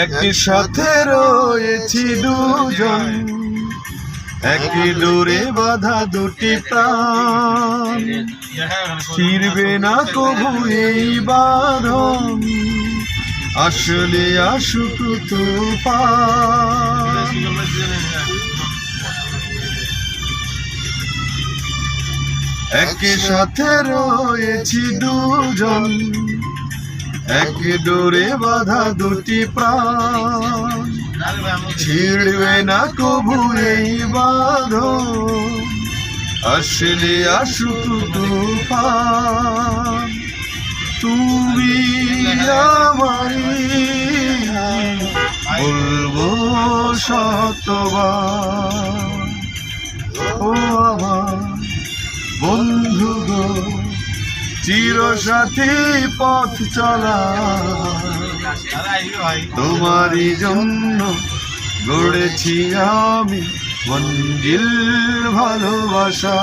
একই সাথে রয়েছি দুজন, একই ডোরে বাঁধা দুটি প্রাণ, ছিড়বে না কবু এই বাঁধন, আসলে আসুক তুফান। একই সাথে রয়েছি দুজন, একই ডোরে বাঁধা দুটি প্রাণ, ছিড়বে না কবু এই বাঁধন, আসলে আসুক তুফান। তুমি আমারই বলবো শতবার, ও আমার বন্ধু গো, চিরসাথী পথ চলা, তোমারই জন্য গড়েছি আমি মঞ্জিল ভালোবাসা।